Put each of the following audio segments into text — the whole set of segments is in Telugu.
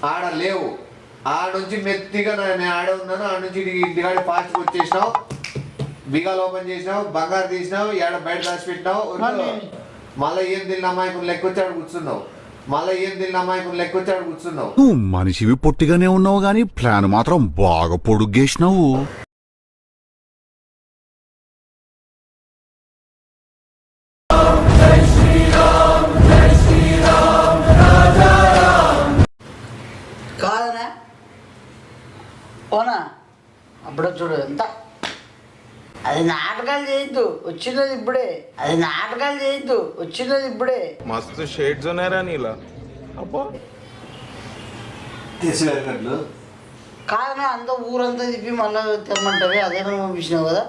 ఆడ లేవు. ఆడ నుంచి మెత్తిగా నేను ఆడే ఉన్నాను. ఆడ నుంచి ఇంటికాడి ఫాస్ట్గా వచ్చేసినావు, బిగాలు ఓపెన్ చేసినావు, బంగారు తీసినావు, ఏడ బయట దాచి పెట్టినావు. మళ్ళీ ఏం తిన్న అమ్మాయికుని లెక్కొచ్చి ఆడ కూర్చున్నావు. నువ్వు మనిషివి పొట్టిగానే ఉన్నావు గాని ప్లాన్ మాత్రం బాగా పొడుగేసినావు. కాదనా పోనా అప్పుడే చూడు ఎంత అది నాటకాలు చేయొద్దు, వచ్చినది ఇప్పుడే. మస్తు షేడ్స్ ఉన్నాయరా నీలా. అబ్బా కాదనా అంత ఊరంతా తిప్పి మళ్ళీ తెమ్మంటావే అదేమో పంపించినావు కదా.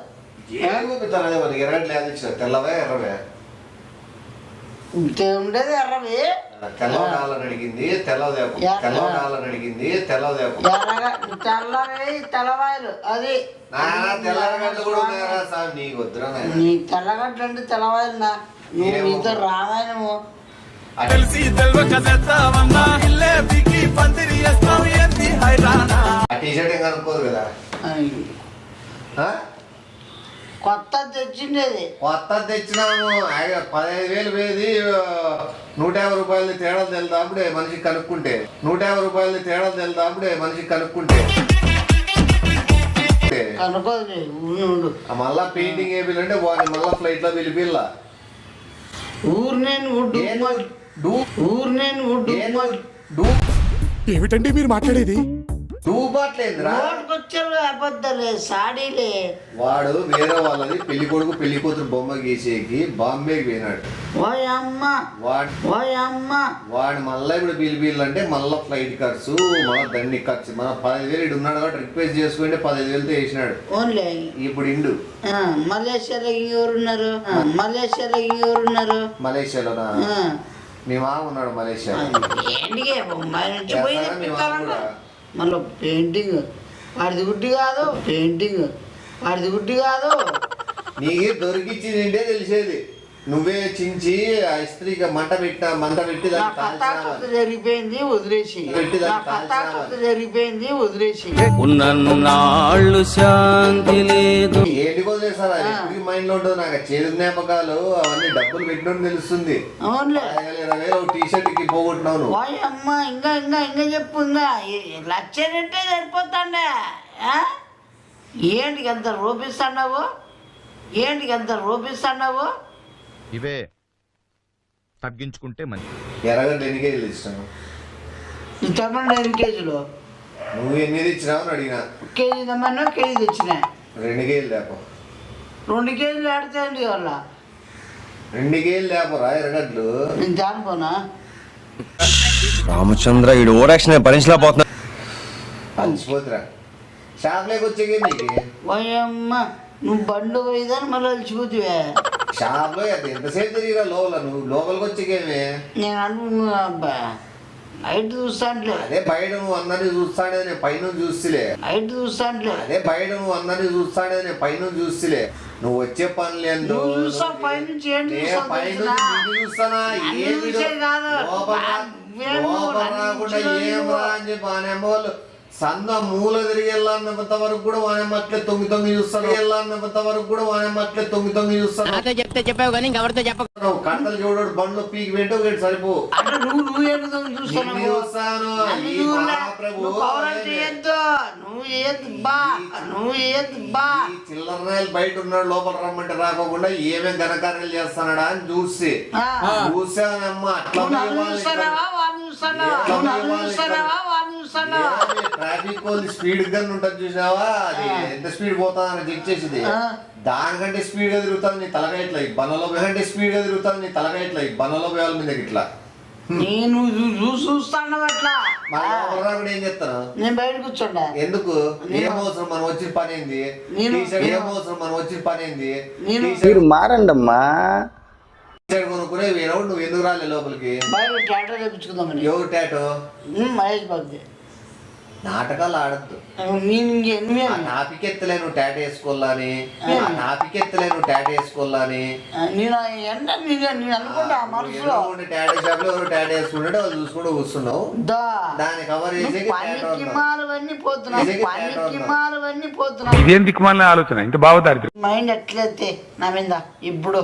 తెల్లవే ఎర్రవే ఉండేది ఎర్రవి అడిగింది తెల్లవి తెల్లవాయలు అది నీ తెల్లగడ్డలు అంటే తెల్లవాయలు నువ్వు నీతో రామాయణము కనుక్కోదు కదా. కొత్త తెచ్చిండేది తెచ్చినాము. 15,000 వేది 150 రూపాయలు తేడా తెలుదా అప్పుడే మనిషికి కనుక్కుంటే. మళ్ళా పెయింటింగ్ వేయాలంటే వాడిని మళ్ళా ఫ్లైట్ లో పిలిపిల్ల. ఏమిటండి మీరు మాట్లాడేది? వాడు వేరే వాళ్ళది పెళ్లి కొడుకు పెళ్లి కూతురు బొమ్మ గీసేకి బాంబేకి పోయినాడు. వాడు మళ్ళా ఇప్పుడు పిలిపిల్లు అంటే మళ్ళా ఫ్లైట్ ఖర్చు, మళ్ళా దండి ఖర్చు. మన 15,000 ఇడు ఉన్నాడు కాబట్టి రిక్వెస్ట్ చేసుకుంటే 15,000తో వేసినాడు. ఇప్పుడు ఇండు మలేషియాలోనా మీ మామ ఉన్నాడు మలేషియా. మళ్ళీ పెయింటింగ్ వాడిది గుడ్డి కాదు నీకు దొరికిచ్చిందంటే తెలిసేది. నువ్వే చించి ఇస్త్రీగా మంట పెట్టి జరిగిపోయింది వదిలేసి ఉన్నన్నాళ్ళు శాంతి లేదు. ఏంటి వదిలేసారా మైండ్ లో ఉంటుంది. నాకు చేదు జ్ఞాపకాలు అవన్నీ డబ్బులు పెట్టినట్టు తెలుస్తుంది. 20,000 టీ షర్ట్ కి పోగొట్టినావు. అమ్మ ఇంకా చెప్పు, ఇంకా లక్షలంటే సరిపోతాండే. ఏంటికి ఎంత రూపిస్తున్నావు? ఇవే తగ్గించుకుంటే మంచి. ఎర్రగడ్డ ఎన్ని కేజీలు ఇచ్చినావు? నీ తమ్ముడు 5 కేజీలు. నువ్వు ఎన్ని ఇచ్చినావు అని అడిగినా. కేజీ తమ్మన్నా కేజీ తెచ్చినా. 2 కేజీలు లేపో. 2 కేజీలు ఆడితే వాళ్ళ 2 కేజీలు లేపరా ఎర్రగడ్డలు. నేను జానుకోనా రామచంద్ర ఈడు ఓరాక్షన్ భరించలేకపోతున్నా. అలసిపోతురా షాప్లోకి వచ్చేగే నీకు. ఓయమ్మ నువ్వు బండ్లు పోయిదాన్ని మళ్ళీ అలసిపోతువే. షాప్ లో ఎంతసేపు తిరిగిరా లోపలికి వచ్చేకేమే. నేను అనుకున్నా అబ్బా బయట చూస్తాంట్లే. అదే బయట నువ్వు అందరినీ చూస్తాడే నేను పైన చూస్తులే. అదే బయట నువ్వు అందరినీ చూస్తాడే నేను పైన చూస్తులే. నువ్వు వచ్చే పనులు ఏందో పైనుంచి చూస్తానా ఏం రా అని చెప్పి అనేమోళ్ళు సంద మూల తిరిగి వెళ్ళాలన్నంత వరకు కూడా వానేమట్లే తొంగి చూస్తాను. చెప్పావు కానీ ఎవరితో చెప్ప కడతలు చూడడు బండ్లు పీకి పెట్టు సరిపో. చిల్లర బయట ఉన్నాడు లోపల రమ్మంటే రాకోకుండా ఏమేం ఘనకార్యాలు చేస్తాడా అని చూసానమ్మ. అట్లా ట్రాఫిక్ స్పీడ్ గా ఉంటుంది చూసినావా, అది ఎంత స్పీడ్ పోతుందని చెక్ చేసేది. దానికంటే స్పీడ్ గా తిరుగుతుంది నీ తలకాయట్లా బనలో కంటే స్పీడ్ గా తిరుగుతుంది నీ తలకాయట్లా బనలో పోయాలి మీద ఇట్లా. నేను చూస్తాను అట్లా ఏం చెప్తాను నేను బయట కూర్చోండా. ఎందుకు ఏమవసరం మనం వచ్చిన పని ఏంది? మీరు మారండమ్మా. కొనుక్కునే నువ్వు ఎందుకు రాలే లోపలికి? టాటో తెప్పించుకుందామని. ఎవరు టాటో? మహేష్ బాబుది. నాటకాలు ఆడద్దు. నేను ఆ టాపిక్ ఎత్తలే నువ్వు టాటూ వేసుకోవాలని, ఆ టాపిక్ ఎత్తలే నువ్వు టాటూ వేసుకోవాలని. నేను అనుకుంటా మనసులో టాటూ షాప్ లో ఎవరు టాటూ వేసుకుంటే వాళ్ళు చూసుకుంటూ కూర్చున్నావు. దాన్ని కవర్ చేసి పనికి మాలవన్నీ పోతున్నా ఇదేం దిక్కుమాలిన ఆలోచన ఇంత బావదారి మైండ్ ఎట్లయితే నా మీద ఇప్పుడు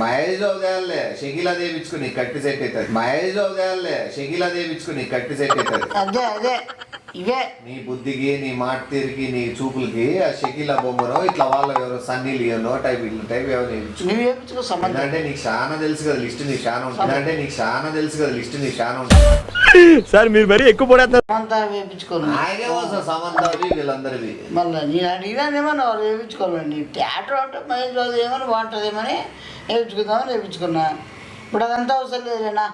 మహేష్ చౌదయాలే షకీలా దేవించుకుని కట్టి సెట్ అవుతుంది. మహేష్ చౌదయాలే షకీలా దేవించుకుని కట్టి సెట్ అవుతుంది. అదే ఇవే నీ బుద్ధికి, నీ మాట తీరికి, నీ చూపులకి ఆ షకీలా బొమ్మనో ఇట్లా వాళ్ళ ఎవరో సన్నీ లియోనో టైప్ ఇట్లా టైప్ ఎవరు నేర్పించు. నువ్వు వేపించుకో సంబంధం. అంటే నీకు చాలా తెలుసు కదా లిస్ట్, నీకు చాలా ఉంటుంది. అంటే నీకు చాలా తెలుసు కదా లిస్ట్, నీకు చాలా ఉంటుంది. సార్ మీరు మరీ ఎక్కువ పడేస్తారు. సమంతా వేపించుకోను. ఆయనే వస్తుంది సమంతావి వీళ్ళందరివి. మళ్ళీ నేను అడిగినానేమో వాళ్ళు వేపించుకోవాలండి. థియేటర్ అంటే మహేష్ బాబు ఏమని బాగుంటుందేమని వేపించుకుందామని వేపించుకున్నా. ఇప్పుడు అదంతా అవసరం లేదేనా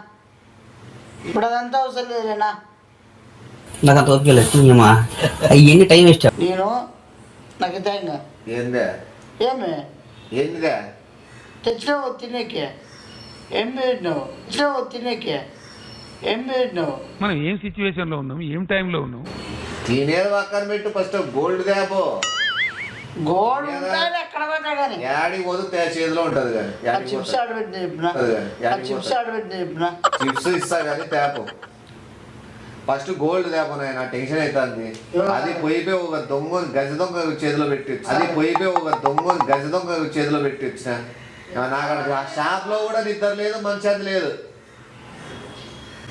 నాకు అంత ఓపిక లేదు అవన్నీ టైం వేస్ట్. నేను నాకు ఇద్దాంగా ఏందే ఏమి ఏందిగా తెచ్చినావు తినేకే ఏం పెట్టినావు మనం ఏం సిచ్యువేషన్ లో ఉన్నాం, ఏం టైంలో ఉన్నాం. తినేది పక్కన పెట్టు, ఫస్ట్ గోల్డ్ దాపో. గోల్డ్ ఉంటాయి ఎక్కడ పెట్టా కానీ యాడికి పోతే చేతిలో ఉంటది కానీ చిప్స్ ఆడబెట్టిన చెప్పిన చిప్స్ ఇస్తా కానీ తేపో. ఫస్ట్ గోల్డ్ తేపో. నాయన టెన్షన్ అవుతుంది. అది పోయిపోయి ఒక గజ దొంగ చేతిలో పెట్టి వచ్చిన నాకు ఆ షాప్ లో కూడా నిద్ర లేదు, మంచి లేదు.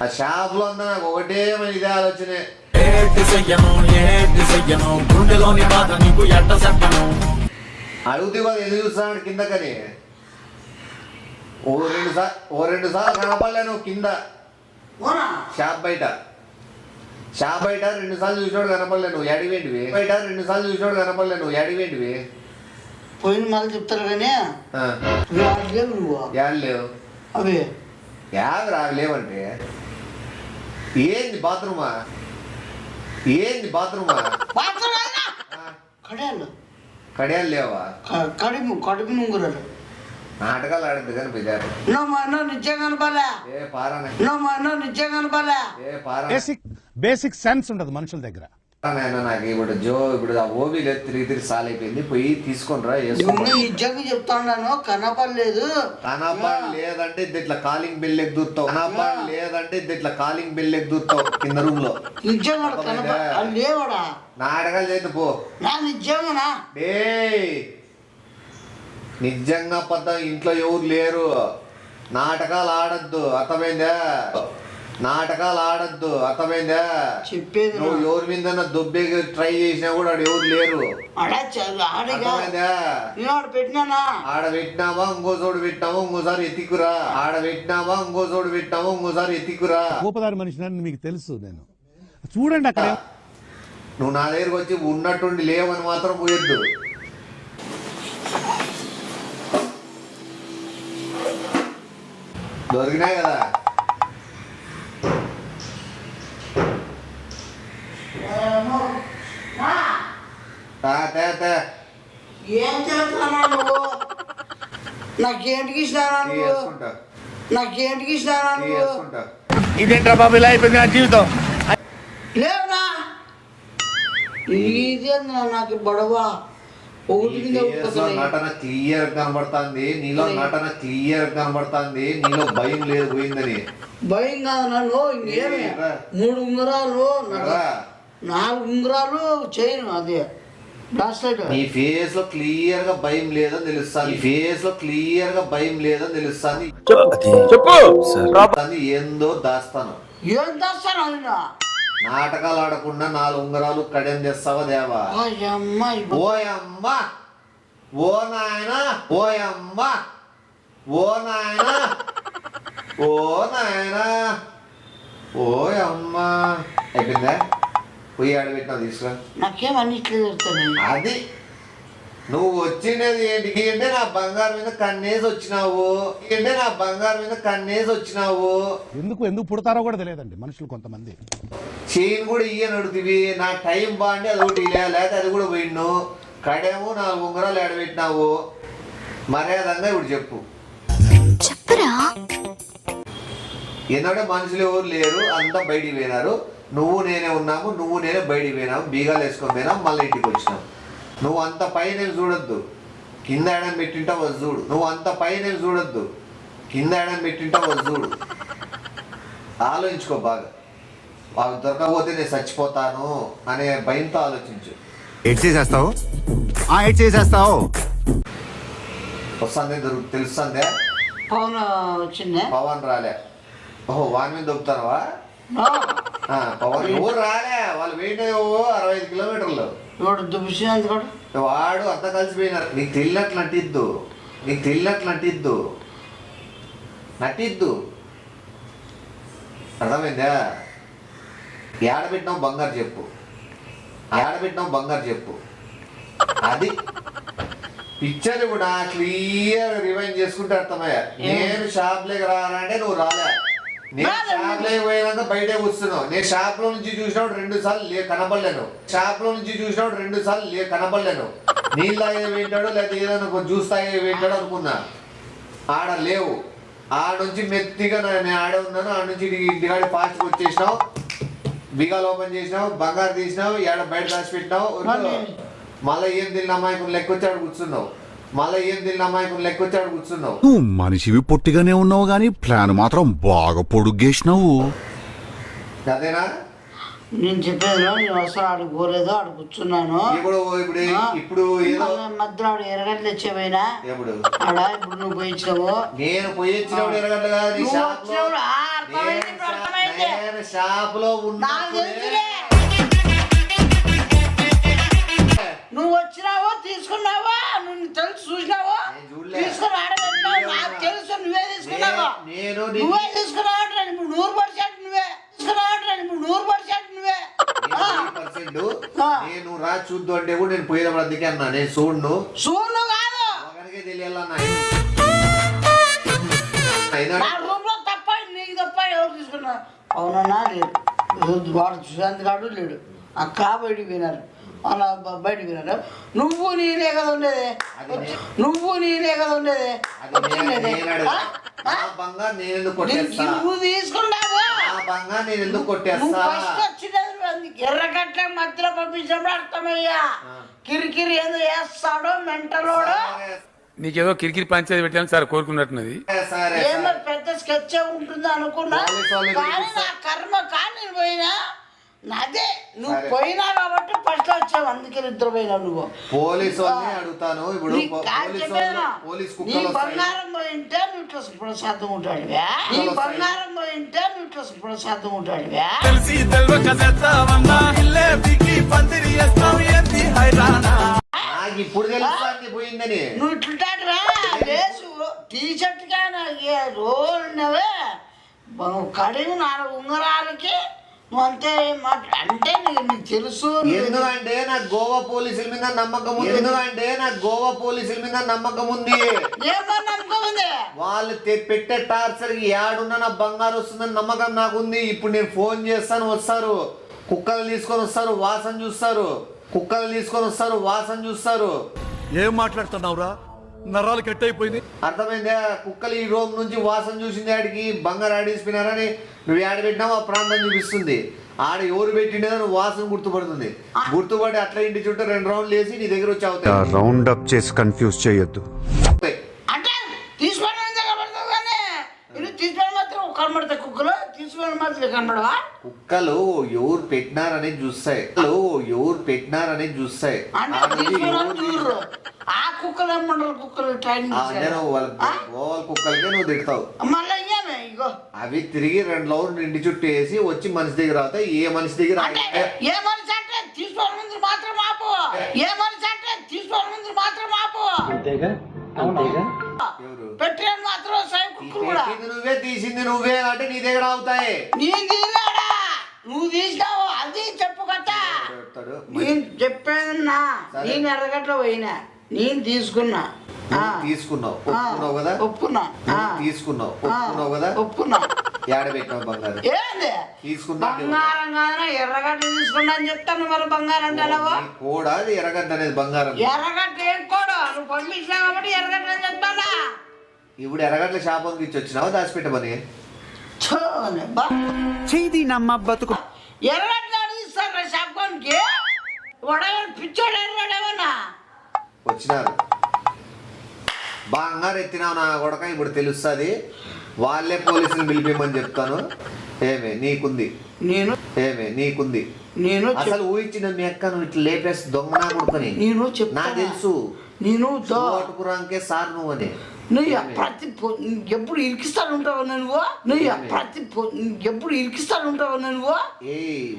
ఆ షాప్ లో అంతా నాకు ఒకటే ఇదే ఆలోచన. అడుగుతూ కదా ఎందుకు చూస్తున్నాడు కింద కానీ. ఓ రెండు సార్లు కనపడలేను కింద షాప్ బయట 2 సార్లు చూసినోడు కనపడలేను. ఎడివేంటివి 2 సార్లు చూసినోడు కనపడలేను. ఎడివేంటివి పోయిన మళ్ళీ చెప్తారు కానీ లేవు అవి యాభై రావి లేవంటే ఏంది బాత్రూమా కడియాలు లేవా? కడుపు నుంగురాలు నాటకాలు ఆడింది కానీ బెజారు. బేసిక్ సెన్స్ ఉండదు మనుషుల దగ్గర. నాకు ఇప్పుడు ఆ ఓబీ లేదు, తిరిగి సాల్ అయిపోయింది. పోయి తీసుకొని రా నిజంగా చెప్తాను కనపడలేదు. లేదంటే ఇట్లా కాలింగ్ బెల్ ఎగ్గుతావు. లేదంటే కాలింగ్ బెల్ ఎగ్గుతావు కింద రూమ్ లో. నిజంగా లేవాడా? నాటకాలు చేద్దు పో. నిజంగానా? నిజంగా పద్ద ఇంట్లో ఎవరు లేరు. నాటకాలు ఆడద్దు, అర్థమైందా? చెప్పేది నువ్వు ఎవరి మీద దుబ్బే ట్రై చేసినా కూడా ఎవరు లేరు. పెట్టినానా? ఆడ పెట్టినామా ఇంకో చోటు పెట్టినామా ఇంకోసారి ఎత్తికురా. గోపదారి మనిషి మీకు తెలుసు. నేను చూడండి అక్కడ నువ్వు నా దగ్గరకు వచ్చి ఉన్నట్టుండి లేవని మాత్రం పోయొద్దు. దొరికినాయి కదా. ఏం చేస్తున్నా నువ్వు? నాకేంటికి ఇస్తానా నువ్వు? ఇదేంట్రా బాబు ఇలా అయిపోయింది నా జీవితం. లేవునా? ఇదే నాకు బడవా నటన క్లియర్ కనబడుతుంది. నీలో భయం లేదు పోయిందని. భయం కాదు నన్ను. ఇంకేమి 3 ఉంగరాలు 4 ఉంగరాలు చేయను. అదే నీ ఫేస్ లో క్లియర్ గా భయం లేదని తెలుస్తుంది. చెప్పు ఏందో దాస్తాను. ఏం చేస్తాను ఆయన? నాటకాలు ఆడకుండా 4 ఉంగరాలు కడెం చేస్తావా దేవా? ఓ నాయనా అయిపోయిందా? పోయి ఆడబెట్టినావు తీసుకురా. నాకేం అన్నిట్లో జరుగుతాయి. అది నువ్వు వచ్చినది ఏంటికి అంటే నా బంగారు మీద కన్నేసి వచ్చినావు. ఎందుకు పుడతారో కూడా తెలియదండి మనుషులు కొంతమంది. చైన్ కూడా ఇయ్యని అడుగుతీవి. నా టైం బాగుండి అది ఒకటి లేక అది కూడా పోయిను. కడేమో 4 ఉంగరాలు ఆడబెట్టినావు. మర్యాదంగా ఇప్పుడు చెప్పు. ఎందుకంటే మనుషులు ఎవరు లేరు, అంతా బయటికి పోయినారు. నువ్వు నేనే ఉన్నాము, నువ్వు నేనే బయటికి పోయినాము, బీగాలు వేసుకొని పోయినాము, మళ్ళీ ఇంటికి వచ్చినావు. నువ్వు అంత పైన చూడొద్దు, కింద ఏడని పెట్టింటావు అది చూడు. నువ్వు అంత పైన చూడొద్దు, కింద ఏడని పెట్టింటావు అది చూడు. ఆలోచించుకో బాగా. వాళ్ళు దొరకకపోతే నేను చచ్చిపోతాను అనే భయంతో ఆలోచించు. ఎడ్ చేసేస్తావు ఎడ్ చేసేస్తావు వస్తుందే తెలుస్తుందే. పవన్ వచ్చిందే. పవన్ రాలే. ఓహో వాని మీద దొక్కుతానవా? పవన్ ఎవరు రాలే, వాళ్ళు వెయిట్ 65 కిలోమీటర్లు. ఇప్పుడు దుబ్బింది కూడా వాడు అంతా కలిసిపోయినారు. నీకు తెలియనట్లు నటిద్దు, నీకు తెలియనట్లు నటిద్దు, నటిద్దు. అర్థమైందా? ఏడబెట్టినావు బంగారు చెప్పు, ఏడబెట్టినావు బంగారు చెప్పు. అది పిక్చర్ కూడా క్లియర్ రివైండ్ చేసుకుంటే అర్థమయ్యా. నేను షాప్లోకి రానంటే నువ్వు రాలే. నేను షాప్లోకి పోయినాక బయటే కూర్చున్నావు. నేను షాప్ లో నుంచి చూసినప్పుడు 2 సార్లు కనపడలేను. షాప్ లో నుంచి చూసినప్పుడు 2 సార్లు కనపడలేను. నీళ్ళు తాగే వింటాడో లేదా ఏదైనా జ్యూస్ తాగే వింటాడో అనుకున్నా. ఆడ లేవు. ఆడ నుంచి మెత్తిగా నేను ఆడే ఉన్నాను. ఆడ నుంచి ఇంటికాడి ఫాస్ట్గా వచ్చేసినావు, బిగాలు ఓపెన్ చేసినావు, బంగారు తీసినావు, ఏడ బయట దాచిపెట్టినావు. మళ్ళీ ఏం తిన్న అమ్మాయికుని లెక్కొచ్చాడు కూర్చున్నావు. మళ్ళీ ఏం తిన్న అమ్మాయికుని లెక్కొచ్చాడు కూర్చున్నావు. నువ్వు మనిషివి పొట్టిగానే ఉన్నావు గానీ ప్లాన్ మాత్రం బాగా పొడుగేసినావు. అదేనా నేను చెప్పేది? నేను అసలు ఆడికి పోలేదు, ఆడ కూర్చున్నాను. ఇప్పుడు ఏదో మధ్యలో ఆడు ఎరగట్లు తెచ్చేపోయినా. ఎప్పుడు ఆడ ఇప్పుడు నువ్వు పోయించినావు. నేను పోయించినప్పుడు ఎరగట్లు కాదు, నీ షాప్ లో. నేను షాప్ లో ఉన్నా. నువ్వు వచ్చినావో తీసుకున్నావా, నువ్వు తెలుసు చూసినావో, తీసుకుని ఆడబెట్టినావు. నాకు తెలుసు నువ్వే తీసుకున్నావా. నువ్వే తీసుకున్నావు. ఇప్పుడు 100% నువ్వే తీసుకున్నావు. ఇప్పుడు 100% నువ్వే. నేను రా చూద్దు అంటే కూడా నేను పోయేటప్పుడు అందుకే అన్నా. నేను చూడు చూడు కాదు, ఒకరికే తెలియాలన్నా. నా రూమ్ లో తప్ప నీకు తప్ప ఎవరు తీసుకున్నా? అవునన్నా లేదు, వాడు సుశాంత్ గాడు లేడు, అక్క బయటికి పోయినారు, అలా బయటికి పోయినారు. నువ్వు నేనే కదా ఉండేది, నువ్వు నేనే కదా ఉండేది. నువ్వు తీసుకున్నావు ఫస్ట్ వచ్చినది. ఎర్రగట్ల మధ్యలో పంపించినప్పుడు అర్థమయ్యా. కిరికిరి ఏదో వేస్తాడో మెంటలోడో. నీకేదో కిరికిరి పంచాయతీ పెట్టాను సార్ కోరుకున్నట్టున్నది. ఏమో పెద్ద స్కెచ్ ఉంటుంది అనుకున్నా, కానీ నా కర్మ. కానీ నేను పోయినా అదే నువ్వు పోయినా కాబట్టి ఫస్ట్ వచ్చావు, అందుకే నిద్రపోయినావు నువ్వు. పోలీసు అడుగుతాను ఇప్పుడు. నీ బంగారం పోయింటే నువ్వు ఇట్లా ప్రశాంతం ఉంటాడు. నీ బంగారం పోయింటే నువ్వు ఇట్లా ప్రశాంతం ఉంటాడు. ఇప్పుడు తెలుసు పోయిందని. నువ్వు ఇట్లుంటాడు రా లేసు టీ షర్ట్ కానీ రోజు ఉన్నవే కడిగి 4 ఉంగరాలకి నువ్వు అంతే అంటే నీకు తెలుసు. ఎందుకంటే నాకు గోవా పోలీసుల మీద నమ్మకం ఉంది. ఎందుకంటే నాకు గోవా పోలీసుల మీద నమ్మకం ఉంది. ఏమో నమ్మకం ఉంది? వాళ్ళు పెట్టే టార్చర్ ఏడున్నా నా బంగారు వస్తుందని నమ్మకం నాకుంది. ఇప్పుడు నేను ఫోన్ చేస్తాను, వస్తారు, కుక్కలు తీసుకొని వస్తారు, వాసన చూస్తారు. కుక్కలు తీసుకొని వస్తారు, వాసన చూస్తారు. ఏం మాట్లాడుతున్నావురా? నరాలు కట్ అయిపోయింది. అర్థమైందా? కుక్కలు ఈ రూమ్ నుంచి వాసన చూసింది, ఆడికి బంగారు ఆడేసిపోయినారని నువ్వు ఆడ పెట్టినావు, ఆ ప్రాంతం చూపిస్తుంది. ఆడ ఎవరు పెట్టిండేదో నువ్వు వాసన గుర్తుపడుతుంది. గుర్తుపడి అట్లా ఇంటి చుట్టూ 2 రౌండ్లు వేసి నీ దగ్గర వచ్చి అవుతాయి. రౌండ్ అప్ చేసి కన్ఫ్యూజ్ చేయొద్దు. అంటే తీసుకోవడం కనబడతావు, కానీ ఇది తీసుకోవడం మాత్రం కనబడతాయి. కుక్కలు తీసుకోవడం మాత్రం కనబడవా? కుక్కలు ఎవరు పెట్టినారనేది చూస్తాయి. ఎవరు పెట్టినారనేది చూస్తాయి. ఆ కుక్కలు ఏమంటారు? కుక్కలు ట్రైనింగ్ కుక్కలకే నువ్వు తిడతావు. మళ్ళీ ఇగో అవి తిరిగి 2 రౌండ్లు ఇంటి చుట్టూ వేసి వచ్చి మనిషి దగ్గర అవుతాయి. ఏ మనిషి దగ్గర ఏ మనిషి అంటే తీసుకోవడం ముందు మాత్రం ఆపు. ఏ మనిషి అంటే తీసుకోవడం ముందు మాత్రం ఆపు. పెట్టిన మాత్రం సైన్ కుక్కలు కూడా నువ్వే తీసింది నువ్వే అంటే నీ దగ్గర అవుతాయి. నేను తీసినాడా? నువ్వు తీసినావు, అది చెప్పు కదా. నేను చెప్పేదన్నా, నేను ఎర్రగట్లో పోయినా, నేను తీసుకున్నా. తీసుకున్నావు, ఒప్పుకున్నావు కదా? ఒప్పుకున్నా. తీసుకున్నావు, ఒప్పుకున్నావు కదా? ఒప్పుకున్నా. ఏడ పెట్టినావు బంగారం? ఏంది తీసుకున్నా? బంగారం కాదనా ఎర్రగడ్డ తీసుకున్నా అని చెప్తాను. మరి బంగారం అంటావా? కూడా ఎర్రగడ్డ అనేది బంగారం. ఎర్రగడ్డ ఏం కూడా నువ్వు పంపించినా కాబట్టి ఎర్రగడ్డ అని చెప్తానా? ఇప్పుడు ఎర్రగడ్డ షాపుకి ఇచ్చి వచ్చినావు దాచిపెట్టమని. చేది నమ్మ బతుకు ఎర్రగడ్డలు అడిగిస్తారు షాప్కి వడగడు పిచ్చోడు ఎర్రడేమన్నా వచ్చినారు బంగారు ఎత్తినావు నా కొడక ఇప్పుడు తెలుస్తుంది వాళ్ళే పోలీసులు పిలిపిమని చెప్తాను ఏమే నీకుంది నేను అసలు ఊహించిన మీ అక్క నువ్వు ఇట్లా లేపేసి దొంగనా కొడుకొని నేను నాకు తెలుసు నేను తోటపురాంకే సార్ నువ్వు అని నువ్వు ఎప్పుడు ఇరికిస్తాను ఉంటావు నువ్వు ఎప్పుడు ఇరికిస్తాను ఉంటావు నువ్వు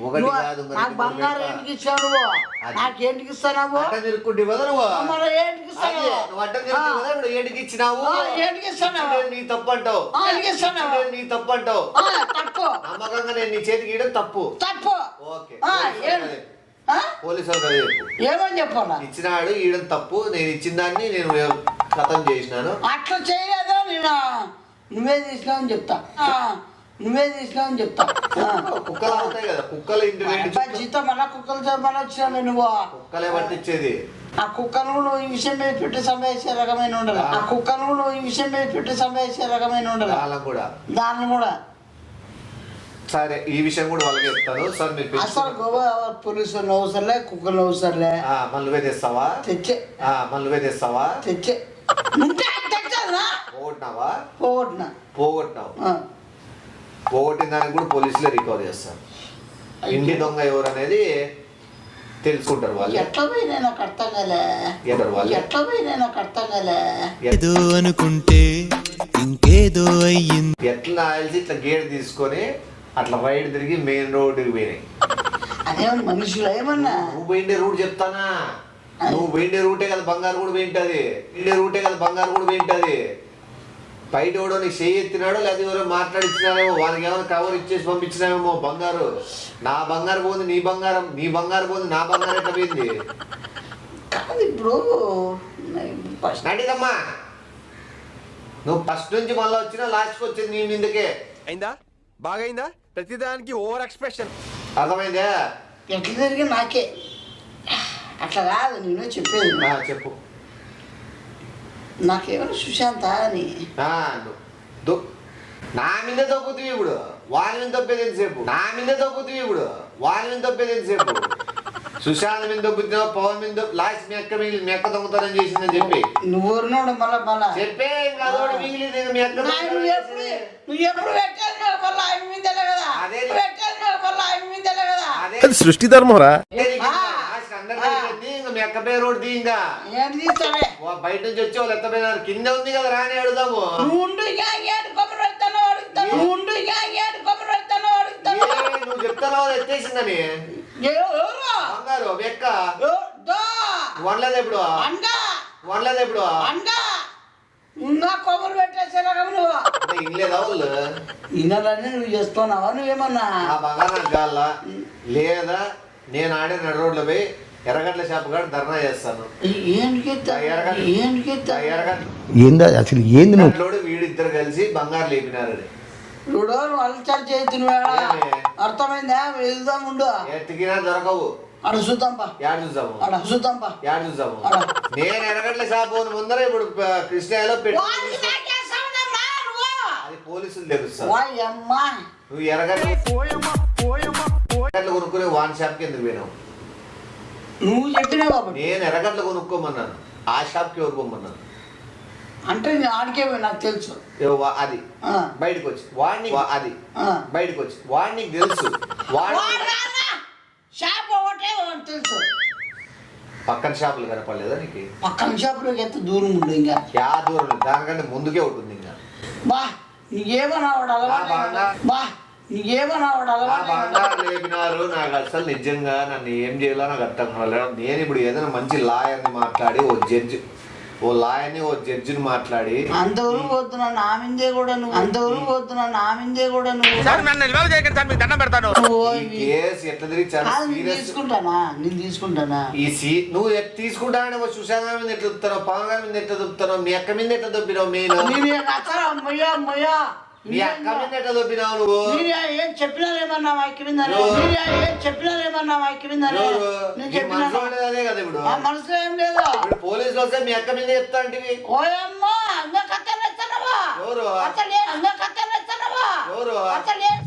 ఒకటి కాదు నాకు బంగారం ఏంటికి ఇస్తావు నువ్వు నాకేంటికి ఇస్తావు తిరుక్కుంటే ఏంటికి ఇస్తావు ఏటికి ఇచ్చినావు ఏంటికి ఇస్తాను నీ తప్పు అంటావు నీ తప్పు అంటావు తప్పు నమ్మకంగా నేను నీ చేతికి ఇవ్వడం తప్పు తప్పు ఓకే పోలీసు పోలీసు వాళ్ళు ఏమని చెప్పాలా ఇచ్చినాడు ఈయడం తప్పు నేను ఇచ్చిన దాన్ని నేను ఖతం చేసినాను అట్లా చేయలేదా నేను నువ్వే తీసినావని చెప్తా కుక్కలు అవుతాయి కదా కుక్కలు ఇంటి జీతం మళ్ళా కుక్కలతో మళ్ళీ వచ్చినా నువ్వు కుక్కలే పట్టించేది ఆ కుక్కను నువ్వు ఈ విషయం మీద పెట్టి సంపాదించే రకమైన ఉండదు వాళ్ళకు కూడా దాన్ని కూడా సరే ఈ విషయం కూడా వాళ్ళకి చెప్తాను సార్ మీరు అసలు గోవా పోలీసులు అవసరంలే కుక్కలు అవసరంలే మళ్ళీ నువ్వే తెస్తావా తెచ్చే మళ్ళీ నువ్వే తెస్తావా పోగొట్టినావు పోగొట్టిన దానికి కూడా పోలీసులే రికవర్ చేస్తారు ఇంటి దొంగ ఎవరు అనేది తెలుసుకుంటారు వాళ్ళు ఎట్లా పోయినా నాకు అర్థం కాలే ఏదో అనుకుంటే ఇంకేదో అయ్యింది ఎట్లా తెలిసి ఇట్లా గేట్ తీసుకొని అట్లా రైడ్ తిరిగి మెయిన్ రోడ్డుకి పోయినాయి అదేమన్నా మనుషులు ఏమన్నా నువ్వు పోయిండే రూట్ చెప్తానా నువ్వు పోయిండే రూటే కదా బంగారు కూడా పోయింటది బయట ఎవడో నీకు చేయి ఎత్తినాడో లేదా ఎవరో మాట్లాడిచ్చినారేమో వాళ్ళకి ఏమైనా కవర్ ఇచ్చేసి పంపించినామేమో బంగారు నా బంగారు పోయింది నీ బంగారు పోయింది నా బంగారు ఎట్లా పోయింది కాదు ఇప్పుడు నడిదమ్మా నువ్వు ఫస్ట్ నుంచి మళ్ళీ వచ్చినా లాస్ట్కి వచ్చేది నీ మీదకే అయిందా బాగైందా ప్రతిదానికి ఓవర్ ఎక్స్ప్రెషన్ అర్థమైందా ఎట్లా జరిగి నాకే అట్లా కాదు నేను చెప్పేది చెప్పు నాకేమైనా సుశాంత అని నా మీద తప్పుతుంది ఇప్పుడు వాళ్ళ మీద తప్పేది ఎంతసేపు సుశాంత్ మీద దొబ్బుతున్నావు పవన్ మీద లాస్ట్ మీ అక్క దొంగతనం చేసిందని చెప్పి నువ్వు మళ్ళా చెప్పే అదోడు మిగిలింది మీ అక్క నువ్వు ఎప్పుడు పెట్టాను మళ్ళీ ఆయన మీద అది సృష్టి ధర్మరా మీ అక్క పేరు రోడ్డు ఇంకా బయట నుంచి వచ్చి వాళ్ళు ఎత్తపోయినారు కింద ఉంది కదా రాని అడుగుదాము నువ్వు చెప్తాను ఎత్తేసిందని బంగారు మీ అక్క వండలేదు ఎప్పుడు ఇంకా కొబ్బరి పెట్టేసారా నువ్వు ఇన్లేదా వాళ్ళు ఇనాలన్నీ నువ్వు చేస్తున్నావా నువ్వేమన్నా ఆ బంగారం గాల లేదా నేను ఆడే నడు రోడ్లో పోయి ఎర్రగడ్ల షాప్ కాడ ధర్నా చేస్తాను ఎర్రగడ్డలోడు వీడిద్దరు కలిసి బంగారు లేపినారు అలచల్ చేతి అర్థమైందా వెళ్దాం ఉండు ఎత్తికినా దొరకవు అడ చూద్దాంపా నేను ఎర్రగడ్ల షాప్ ముందర ఇప్పుడు కృష్ణాలో పెట్టి అది పోలీసులు తెలుస్తారు నువ్వు ఎర్రగడ్డలు కొనుక్కునే వాన్ షాప్ కి ఎందుకు పోయినావు నువ్వు చెప్పినావు నేను ఎర్రగడ్డలు కొనుక్కోమన్నాను ఆ షాప్ కి ఎవరు పోమన్నాను అంటే ఆడికే నాకు తెలుసు అది బయటకు వచ్చి వాడిని తెలుసు షాప్ ఒకటే తెలుసు పక్కన షాపులు కనపడలేదా నీకు పక్కన షాపులోకి ఎంత దూరం ఉండు ఇంకా దూరం దానికంటే ముందుకే ఉంటుంది ఇంకా నీకేమన్నా బంగారు లేపినారు నాకు అసలు నిజంగా నన్ను ఏం చేయాలో నాకు అర్థం కాలేదు నేను ఇప్పుడు ఏదైనా మంచి లాయర్ని మాట్లాడి ఓ జడ్జిని మాట్లాడి అంతవరకు వద్దున్నా నా మీదే కూడా నువ్వు కేసు ఎట్లా తిరిగి చాలా సీరియస్ నేను తీసుకుంటానా నువ్వు తీసుకుంటానని సుశాంత్ మీద ఎట్లా దొప్పుతావు పవన్ గారి మీద ఎట్లా దొప్పుతావు మీ అక్క మీద ఎట్లా దొప్పినావు మెయిన్ మీ అక్క మీద ఎట్లా దొప్పినావు నువ్వు ఏం చెప్పినారేమన్నా అదే కదా ఇప్పుడు మనసులో ఏం లేదు పోలీసులు వస్తే మీ అక్క మీద చెప్తా అంటే ఎవరు?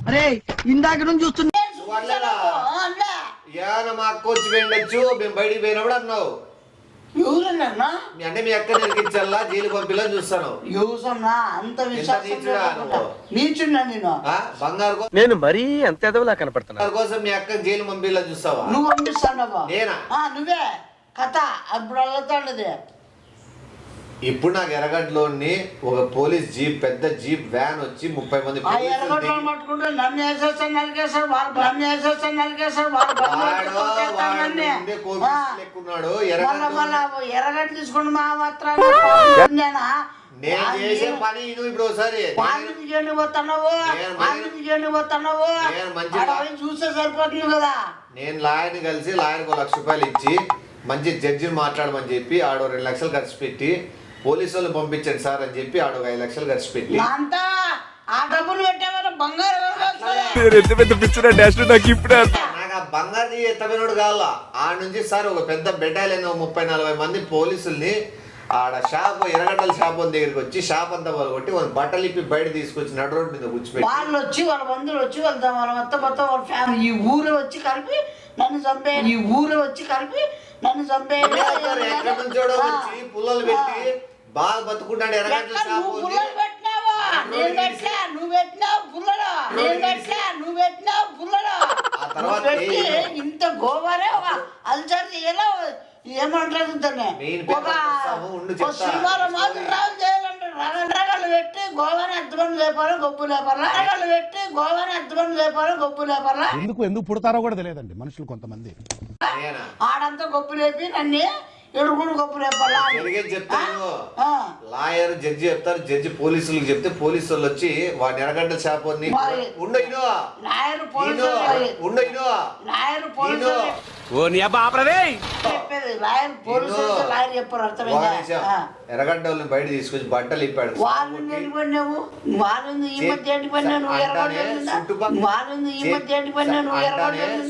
అరే ఇందాక నుంచి చూస్తున్నా వాళ్ళేనా? ఏమన్నా మా అక్క వచ్చి వెళ్ళొచ్చు మేము బయటికి పోయినప్పుడు అన్నావు. ఎవరన్నా అంటే మీ అక్క నెరికించల్లా జైలు పంపిలని చూస్తాను. యూసన్నా అంత నీచుడా నువ్వు? నీచున్నా నేను బంగారు నేను మరీ అంత ఎదవలా కనపడుతున్నా కోసం మీ అక్క జైలు పంపిలా చూస్తావా? నువ్వు పంపిస్తావు నేనా? నువ్వే కథ అప్పుడు అల్లుతాండది. ఇప్పుడు నాకు ఎర్రగడ్డలోని ఒక పోలీస్ జీప్ పెద్ద జీప్ వ్యాన్ వచ్చి 30 మంది ఆ ఎర్రగడ్డలు పట్టుకుంటే నన్ను వేసేస్తాను నరికేస్తాడు వాడు నన్ను వేసేస్తాను నరికేస్తాడు వాడు ఎర్రగడ్డ తీసుకుని మా మాత్రం నేను చేసే పని నువ్వు ఇప్పుడు ఒకసారి చూస్తే సరిపోతుంది కదా. నేను లాయర్ని కలిసి లాయర్కి 1 లక్ష రూపాయలు ఇచ్చి మంచి జడ్జిని మాట్లాడమని చెప్పి ఆడో 2 లక్షలు ఖర్చు పెట్టి పోలీసు వాళ్ళు పంపించండి సార్ అని చెప్పి ఆడో 5 లక్షలు ఖర్చు పెట్టి అంతా ఆ డబ్బులు పెట్టేవారు బంగారు నాకు ఆ బంగారు ఎత్తమైనోడు కావాలా. ఆ నుంచి సార్ ఒక పెద్ద బెటాలియన్ 30-40 మంది పోలీసుల్ని ఆడ షాప్ ఎర్రగడ్డల షాప్ దగ్గరికి వచ్చి షాప్ అంతా వాళ్ళు కొట్టి వాళ్ళు బట్టలు ఇప్పి బయట తీసుకొచ్చి నడు రోడ్డు మీద కూర్చోబెట్టి వాళ్ళు వచ్చి వాళ్ళ బంధువులు వచ్చి వాళ్ళ మొత్తం వాళ్ళ ఫ్యామిలీ ఈ ఊరు వచ్చి కలిపి నన్ను చంపే ఎక్కడ నుంచోడో వచ్చి పుల్లలు పెట్టి బాగా బతుకుంటాడు ఎర్రగడ్డల షాప్ ఆ తర్వాత ఇంత గోవారే అల్చర్ ఎలా ఏమంటారు శనివారం ట్రావెల్ చేయాలంటే రగలు పెట్టి గోవాని అద్దమని లేపాలి గొప్పు లేపాలి ఎందుకు పుడతారో కూడా తెలియదండి మనుషులు కొంతమంది. ఆడంతా గొప్పు లేపి నన్ను ఎడుగుడు గొప్పు లేపాలి. చెప్తాను లాయర్ జడ్జి చెప్తారు, జడ్జి పోలీసులకు చెప్తే పోలీసు వాళ్ళు వచ్చి వాడి ఎర్రగడ్డ షాప్ ఎర్రగడ్డ వాళ్ళని బయట తీసుకొచ్చి బట్టలు ఇప్పాడు.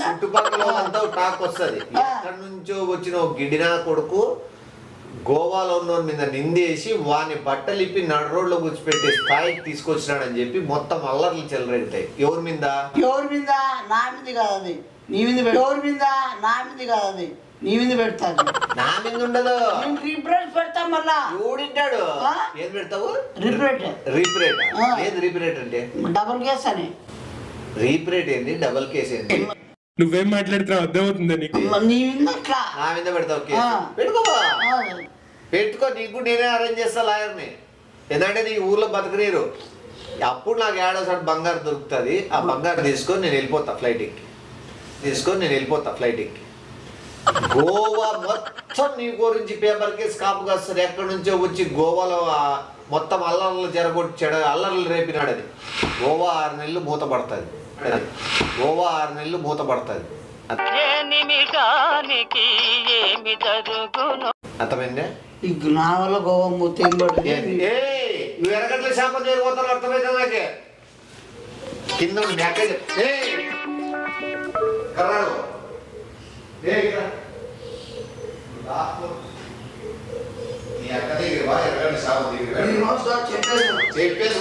చుట్టుపక్కల అంతా టాక్ వస్తుంది. ఎక్కడి నుంచో వచ్చిన ఒక గిడినా కొడుకు గోవాలో ఉన్న మీద నిందేసి వాని బట్టలు ఇప్పి నడు రోడ్లో కూర్చిపెట్టే స్థాయికి తీసుకొచ్చినాడని చెప్పి మొత్తం అల్లర్లు చెలరెడతాయి. ఎవరి మీద నా మీద కాదు అది నీ మీద ఎవరి మీద నా మీద కాదు అది నీ మీద పెడతాను. నా మీద ఉండదు, రీప్రేట్ పెడతా. మళ్ళా ఎవడింటాడు ఏం పెడతావు? రీప్రేట్ ఏది రీప్రేట్ అంటే? డబుల్ కేస్ అని. రీప్రేట్ ఏంది, డబుల్ కేస్ ఏంది? నువ్వేం మాట్లాడుతున్నావు అర్థమవుతుందా నీకు? నీ మీద అట్లా నా మీద పెడతావు కేసు? పెట్టుకో, నీకు నేనే అరేంజ్ చేస్తా లాయర్ని. ఎందుకంటే నీ ఊర్లో బతకలేరు. అప్పుడు నాకు ఏడోసారి బంగారు దొరుకుతుంది. ఆ బంగారు తీసుకొని నేను వెళ్ళిపోతా ఫ్లైట్ ఎక్కి. గోవా మొత్తం నీ గురించి పేపర్ కేసు కాపు కాస్తారు. ఎక్కడి నుంచో వచ్చి గోవాలో మొత్తం అల్లర్లు రేపినాడు. అది గోవా 6 నెలలు మూతపడుతుంది. అర్థమైందే? నా వల్ల గోవా మూత నువ్వు ఎర్రగడ్డల శాపం చేరిపోతాను అర్థమైతే నాకే. కింద చెప్పేసి